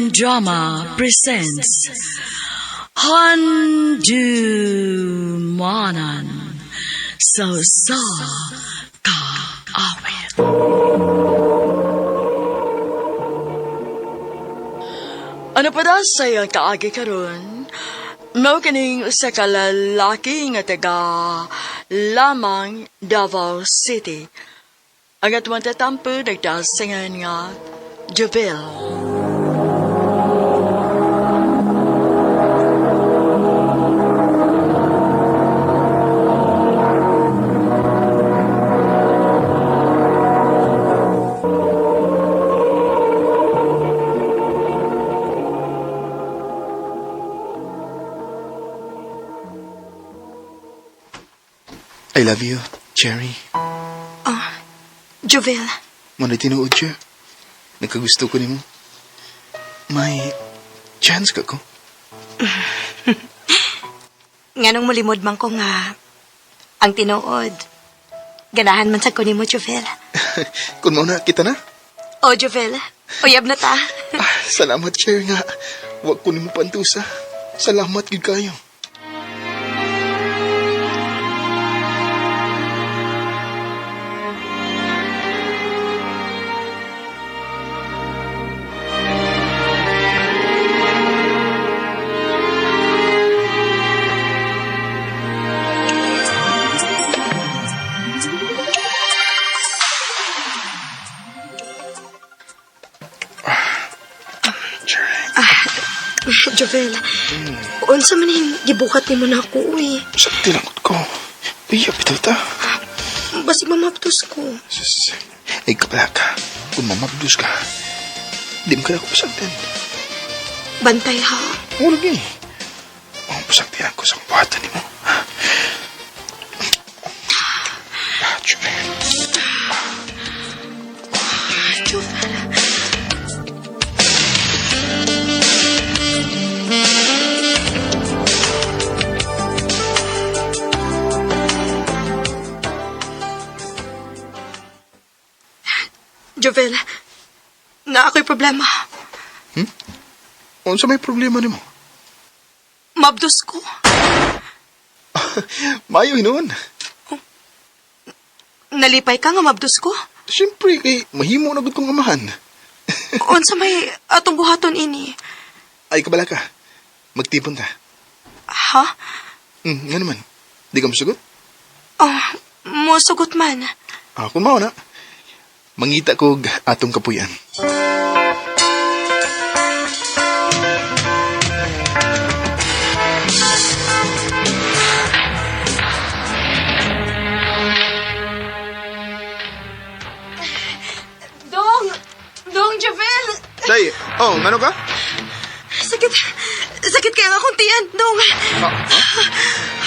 Drama presents Handumanan Sa Kaawit. Ano pa daw sa'yo kaagi karon? Mao kining usa ka lalaki nga taga lamang Davao City. Ang atuang tatampo nagdasingan nga Jovel. I love you, Cherry. Jovel, Manay tinuod siya. Nagkagusto ko ni mo. May chance ka ko. nganong mulimod man ko nga ang tinuod. Ganahan man sa ko ni mo, Jovel. Kung mauna, kita na. O, Jovel, uyab na ta. Salamat, Cherry nga. Huwag ko ni mo pantusa. Salamat, gid kayo. Jovel, unsa man yung gibukat ni mo na ako, uy. Sa tinakot ko. Iya, bitaw ta. Basig mamaptos ko. Sus, ay kapala ka. Kung mamabdus ka, di mo kaya ako pasagtin. Bantay ha. Huwag eh. Ang pasagtihan ko sa buhatan ni mo. Jovel. Jovel. Jovel, na ako'y problema. Ano sa may problema ni mo? Mabdos ko. Mayo noon. Nalipay ka nga mabdos ko. Siyempre, kay mahimo na gud kong amahan. Unsa may atong buhaton ini? Ay, kabala ka. Magtipon ta. Ha? Nga naman. Di ka masagot? Oh, mosugot man. Kung mao na. Mangita ko atong kapuyan. Dong, Jovel! Day, ngano ka? Sakit kaya nga akong tiyan, Dong.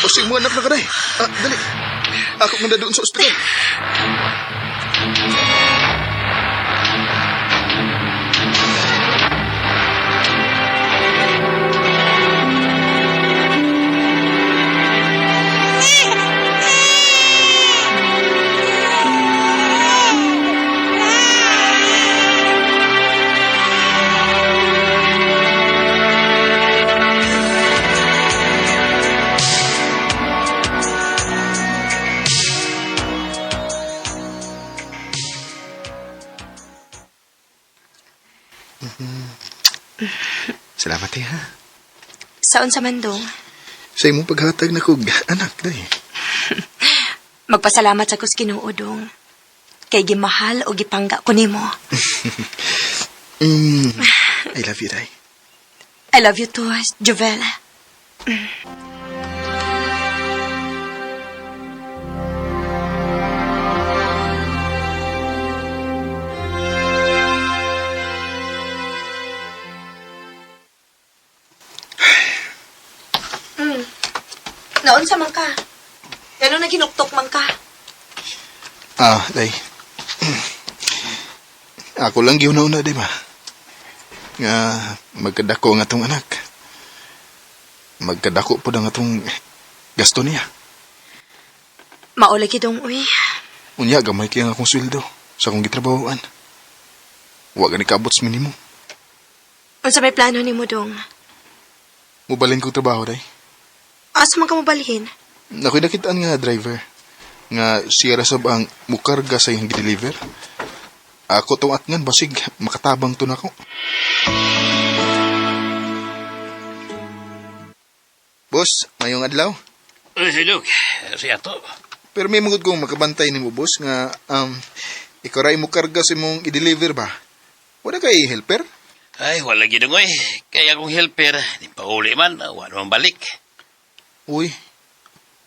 Usig mo anak na ka, day. Dali. Ako manda doon sa ospital. Salamat ha. Saon sa man, Dong? Sa imong paghatag na kog anak, day. Magpasalamat sa kus Ginoo, Dong. Kay gimahal o gipangga ko nimo. I love you, day. I love you too, Jovel. Naon sa man ka? Gano'n na ginuktok man ka? Day. Ako lang giuna-una, di ba? Nga magkadako nga tong anak. Magkadako po na nga tong gasto niya. Maulagi dong, uy. Unya, gamay kaya nga akong sweldo sa akong gitrabahoan. Huwag ni kabot sa minimum. Unsa may plano nimo dong? Mubalin kong trabaho, day. Asa man ka mobalhin? Nakoy nakitaan nga driver. Nga siya rasab ang mukarga sa iyong deliver. Ako tong atngan, basig makatabang to na ko. Boss, mayong adlaw. Silog, siya to. Pero may mugod kong makabantay ni mo, boss, nga ikaw ray mo karga sa imong i-deliver ba? Wala kay helper? Ay, wala ginungoy. Kaya akong helper, di pa uli man, wala man balik. Uy,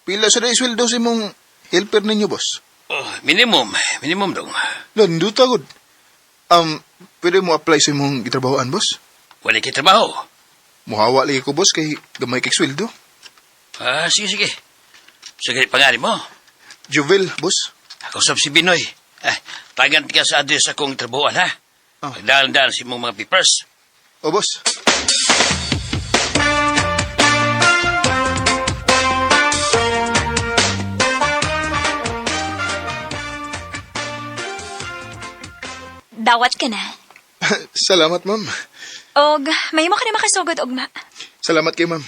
pila sa na isweldo sa imong helper ninyo, boss? Oh, minimum dong. Lando tagod. Pwede mo apply sa imong gitrabahoan, boss? Wala kay trabaho. Muhawa lagi ko, boss, kay gamay kay sweldo. Sige. Sige, pangalan mo. Jovel, boss. Ako sab si Binoy. Tagan ka sa address akong trabahoan, ha? Daan-daan si mong mga papers. O, boss. Dawat ka na. Salamat, ma'am. Og, may mo ka na makasugod, ugma. Salamat kay ma'am.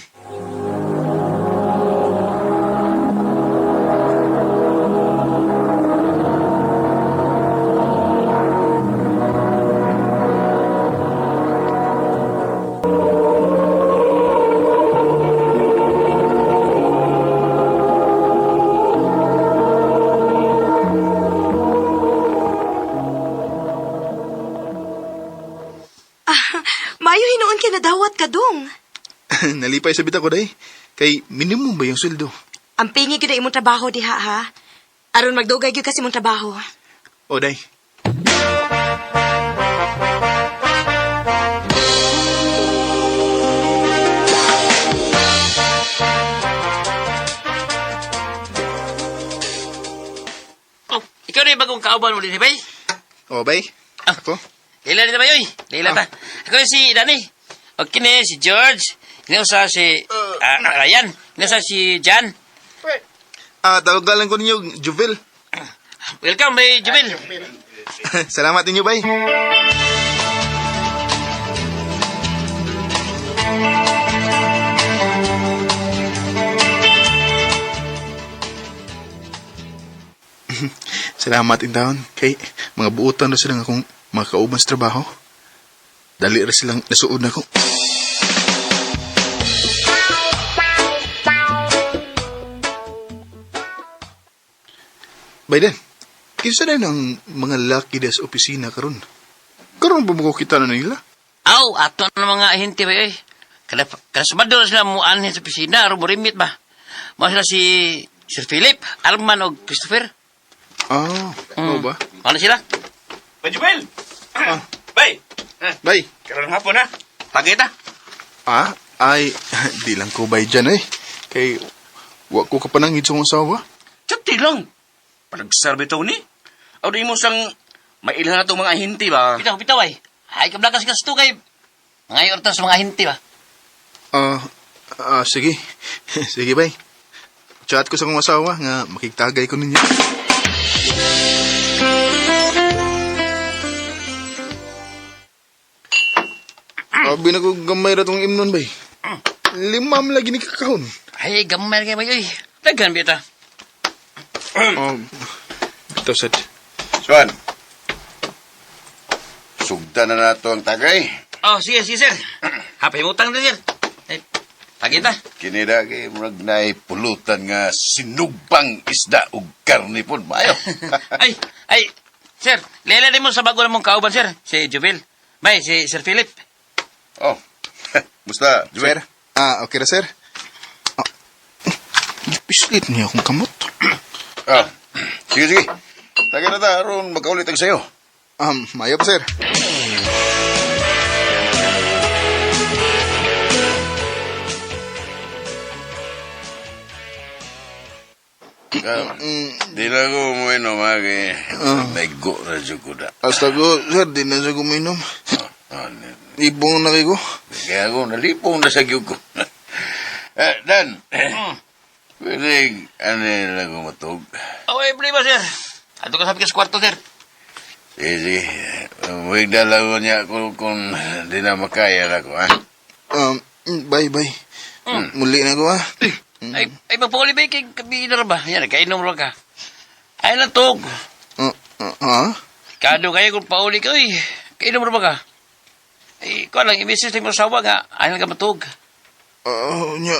Mayo hinuon ka na dawat ka dong. Nalipay sa bita ko, day. Kay minimum ba yung sweldo? Ang pingi gyud imong trabaho diha ha. Aron magdugay gyud kasi imong trabaho. O, day. Oh, ikaw na yung bagong kauban mo din, bay? O, bay. Ako? Leila din ba yun? Leila ta. Ako yung si Danny. O kini si George. Kinausa si Ryan. Kinausa si Jan. Tawagalan ko ninyo, Jovel. Welcome, bay Jubil. Salamat ninyo, bay. Salamat in taon. Kay mga buutan na silang akong mga kauban sa trabaho. Dali ra silang nasuod na ko. Biden, kinsa na ang mga laki des opisina karon? Karon ba mo kita na nila? Aw, ato na mga ahente ba yun? Kada sumado na sila muanhin sa opisina, aron mo rimit ba? Mga sila si Sir Philip, Arman o Christopher. Oo ba? Ano sila? Pajubel! Bay! Bay, Karang hapon na. Pagita. ay, di lang ko bay dyan eh. Kay, wa ko kapanangid sa kong asawa. Tsati lang. Panagsarbe to ni. Aw di mo sang mailhan na itong mga hinti ba? Bitaw ay. Ay, kablakas ka sa kay mga yortas sa mga ahente ba? Sige. Sige bay. Chat ko sa kong asawa nga makikitagay ko ninyo. Abi na ko gamay ra tong imnon bay. Limam lagi ni kakahon. Ay, gamay kayo ba yun? Daghan bita. Bitaw sad. Swan, sugda na nato ang tagay. Oh, sige, sir. Hapay mo utang din, sir. Ay, pagita. Kinida kay murag naay pulutan nga sinugbang isda ug karne pod mayo. Ay, sir. Lela din mo sa bago na mong kauban, sir. Si Jubil. Bay, si Sir Philip. Oh. Musta, Sir? Juber? Okay ra sir. Pislit niya akong kamot. Sige. Tagay na ta, aron magkaulit ang sayo. Mayo pa sir. Di na ko umuinom ha, kay naigo na dyan ko na. Hasta ko, sir, di na siya kuminom. Ibong na kayo ko. Kaya ako, nalipong na sa gyug ko. Dan, pwede, ano lang ko matog. Oh, ay, ba, sir? Ato ka sabi ka sa kwarto, sir. Sige, Huwag dalawa niya kung di na makaya na ko, ha? Bye. Muli na ko, ha? Ay magpauli ba kay kabina ba? Yan, kainom ro ka. Ay natog. Ha? Kado kayo kung pauli ka, uy. Kainom ro ba ka? Ay, ko lang, imisis mo sawa nga. Ayaw ka matug. Nya.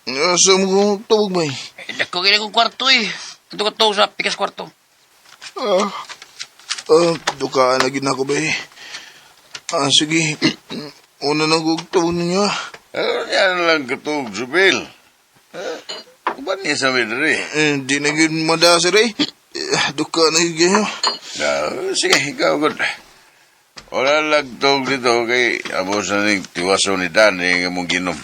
Asa mo kong tawag, bay? Ay, dako kaya kong kwarto, eh. Ito ka to sa pikas kwarto. Dukaan na gina ko, bay. Sige. Una na kong tawag ninyo, ha? Yan lang katog, Jubil. Ba't niya sabi na rin? Di na gina madasar, eh. Dukaan na gina. Sige, ikaw, good. Wala lagtog dito kay abos na ning tiwaso ni Dan yung mong ginom.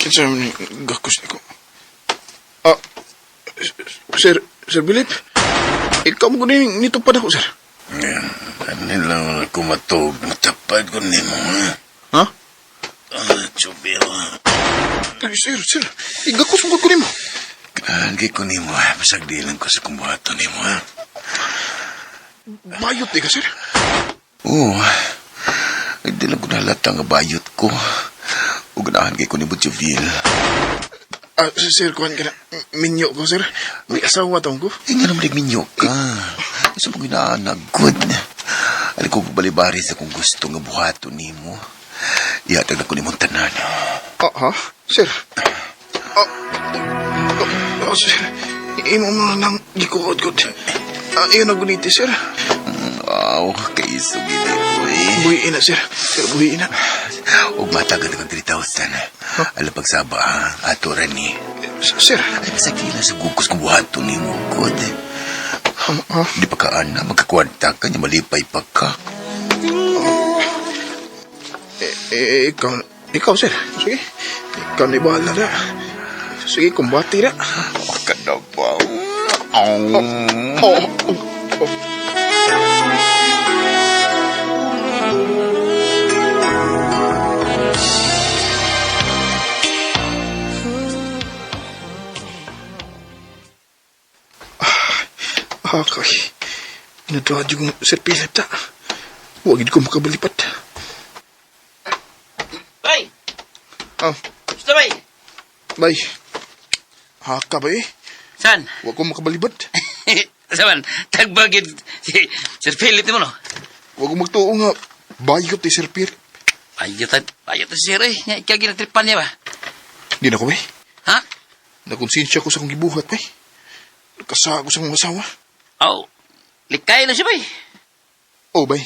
Kinsa man ni gakos niko. Sir Philip. Ikaw mo kunin nito pa ako, sir. Yan, kanin lang ako matog. Matapad ko ni mo, Ha? ha? Jubil. Sir. Igakos mo kunin mo. Kaya ko ni mo, ha? Masag di lang ko sa kumbato ni mo, ha? Bayot ka, sir. Oo. Hindi lang ko nahalata nga bayot ko. Uganahan kay ko ni Jubil. Sir, kuhan ka na. Minyo ko, sir. May asawa taong ko. Nga naman nagminyo ka. Gusto mo ginaanagod. Alam ko balibari sa kung gusto nga buhato ni mo. Ihatag na ko ni mong tanan. Ha? Sir? Sir. Imo mo nang gikuod-good. Iyon na guniti, sir. Wow, kayo sugili ko eh. Buhiin na, sir. Sir, buhiin na. Huwag matagal ng 3,000. Alam pagsaba, aturan ni. Sir. Ay, sakila sa gugos kong buhato ni mo, God. Di pa kaan na, magkakwarta ka niya, malipay pa ka. Ikaw, sir. Sige. Ikaw na ibahala na. Sige, kumbati na. Kadabaw. Okay. Inadwa dyan kong Sir Philip ta. Huwag ko makabalipat. Bay! Oh, Gusto bay? bay. Haka ba eh? San? Huwag ko makabalibat. Saman, tagbagid si Sir Philip ni mo, no? Huwag ko magtuo nga. Bayot eh, Sir Philip. Ayot na si Sir, eh. Ikaw ginatripan niya ba? Di na ko, bay. Ha? Nakonsensya ko sa kong gibuhat, bay. Nagkasa ko sa kong asawa. Oh, likay na siya, bay. Oh, bay.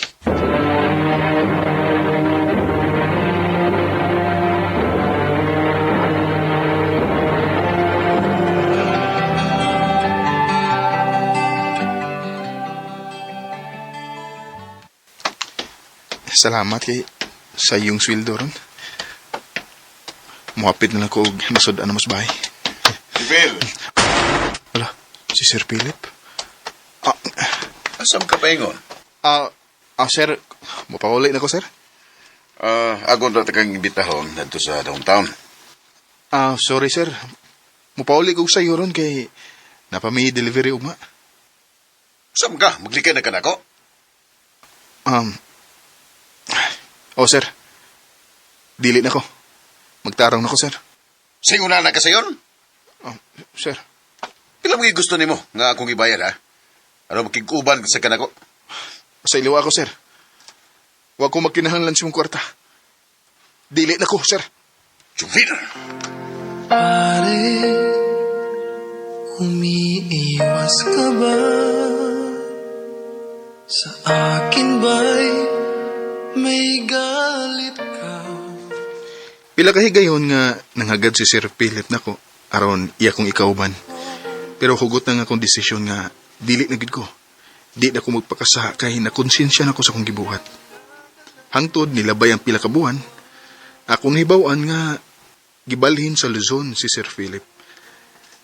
Salamat kay sa iyong sweldo ron. Muhapit na lang ko og nasod-an na mas bahay. Jubil, Wala, si Sir Philip. asam ka pa ingon? Sir, mapauli na ko, sir. Ako na takang ibitahon dito sa downtown. Sorry, sir. Mapauli ko sa iyo ron kay napami delivery ugma. Asam ka? Maglikay na ka na ko? Sir. Dili na ko. Magtarong na ko, sir. Singuna na ka sayon? Sir. Pila mo gusto ni mo nga akong ibayad, ha? Ano makikuban sa kanako? Sa iliwa ko, sir. Huwag ko magkinahanglan sa mong kwarta. Dili na ko, sir. Jubil! Pare, umiiwas ka ba? Sa akin ba'y may galit ka? Pila kahigayon nga nanghagad si Sir Philip nako aron iya kong ikauban. Pero hugot na nga akong desisyon nga dili na gid ko. Di na ko magpakasa kay nakonsensya na ko sa kong gibuhat. Hangtod nilabay ang pila ka buwan, akong nahibaw-an nga gibalhin sa Luzon si Sir Philip.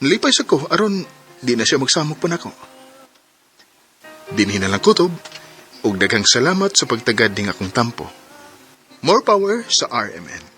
Nalipay sa ko aron di na siya magsamok pa nako. Dinhi na lang kutob ug daghang salamat sa pagtagad ning akong tampo. More power sa RMN.